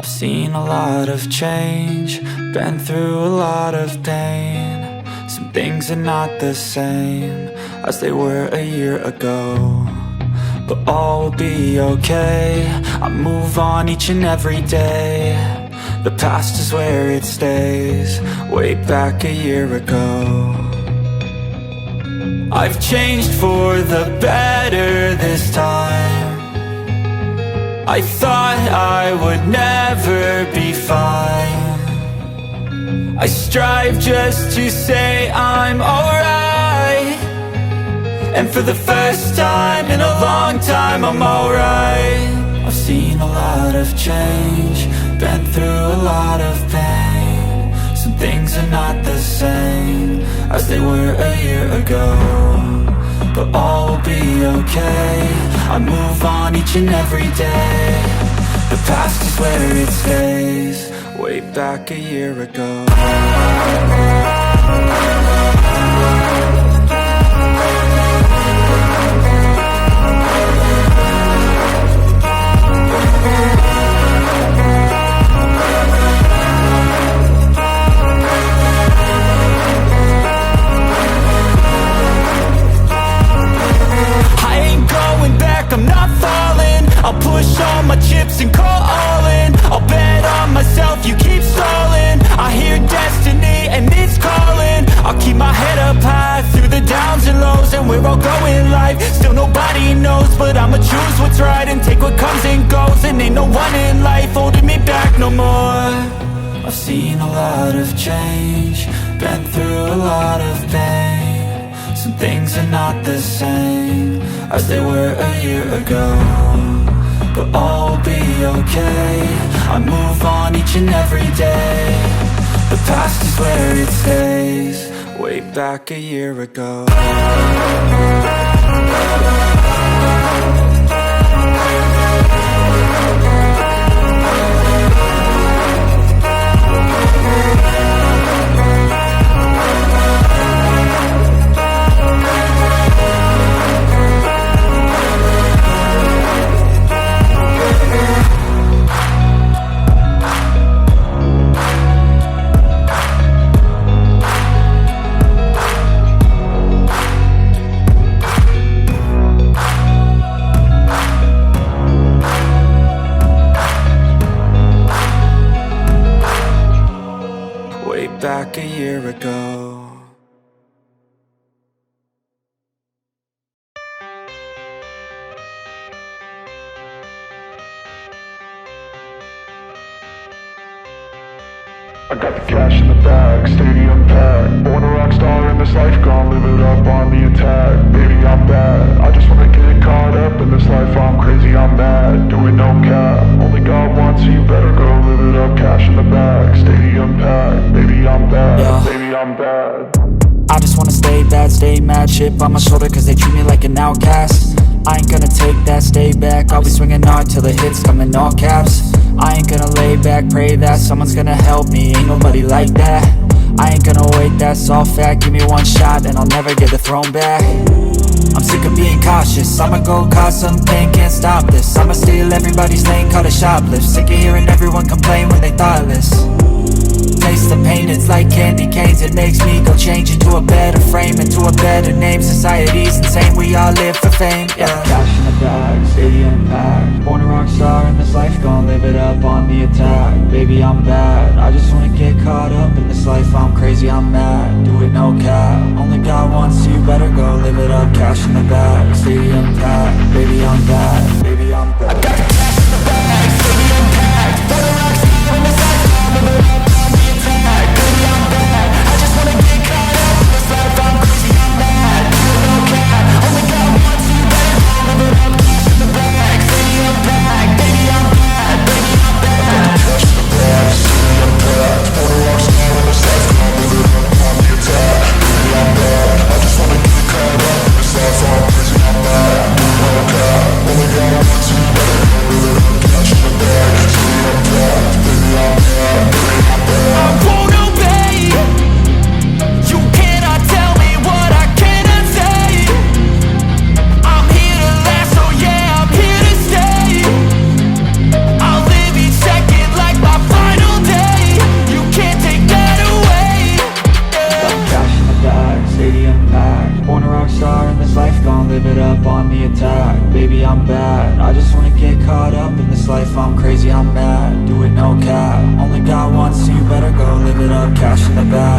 I've seen a lot of change, been through a lot of pain. Some things are not the same as they were a year ago, but all will be okay. I move on each and every day. The past is where it stays, way back a year ago. I've changed for the better this time. I thought I would never be fine. I strive just to say I'm alright, and for the first time in a long time I'm alright. I've seen a lot of change, been through a lot of pain. Some things are not the same as they were a year ago, but all will be okay. I move on each and every day. The past is where it stays, way back a year ago. I'm not falling, I'll push all my chips and call all in. I'll bet on myself, you keep stalling. I hear destiny and it's calling. I'll keep my head up high through the downs and lows, and we're all going live. Still nobody knows, but I'ma choose what's right and take what comes and goes. And ain't no one in life holding me back no more. I've seen a lot of change, been through a lot of pain. Some things are not the same as they were a year ago, but all will be okay. I move on each and every day. The past is where it stays, way back a year ago. Back a year ago. I got the cash in the bag, stadium packed. Born a rock star in this life, gonna live it up on the attack. Baby, I'm bad, I just wanna get caught up in this life. I'm crazy, I'm mad, doing no cap. Only God wants you, better go live it up. Cash in the bag, stadium packed. Baby, I'm bad, yeah. Baby, I'm bad. I just wanna stay bad, stay mad. Chip on my shoulder cause they treat me like an outcast. I ain't gonna take that, stay back. I'll be swinging hard till the hits come in all caps. I ain't gonna lay back, pray that someone's gonna help me. Ain't nobody like that. I ain't gonna wait, that's all fact. Give me one shot and I'll never get the throne back. I'm sick of being cautious, I'ma go cause something, can't stop this. I'ma steal everybody's lane, call it shoplift. Sick of hearing everyone complain when they thoughtless. Taste the pain, it's like candy canes. It makes me go change into a better frame, into a better name. Society's insane, we all live for fame, yeah. Cash in the bag, stadium packed. Born a rock star in this life, gonna live it up on the attack. Baby, I'm bad, I just wanna get caught up in this life. I'm crazy, I'm mad, do it no cap. Only God wants you, better go live it up. Cash in the bag, stadium packed. Baby, I'm bad, baby, I'm bad. I got the cash in the bag, stadium packed. Born a rock star in this life, gonna live it up. Baby, I'm bad, I just wanna get caught up in this life. I'm crazy, I'm mad, do it no cap. Only God wants you, better go live it up. Cash in the bag, stadium packed. Baby, I'm bad, baby, I'm bad. Cash in the bag, stadium packed. Born a rock star in this life, gonna live it up on the attack. Baby, I'm bad, I just wanna get caught up in this life. I'm crazy, I'm mad, do it no cap. Only God wants live it up on the attack. Baby, I'm bad, I just wanna get caught up in this life. I'm crazy, I'm mad, do it no cap. Only got one, so you better go live it up, cash in the bag.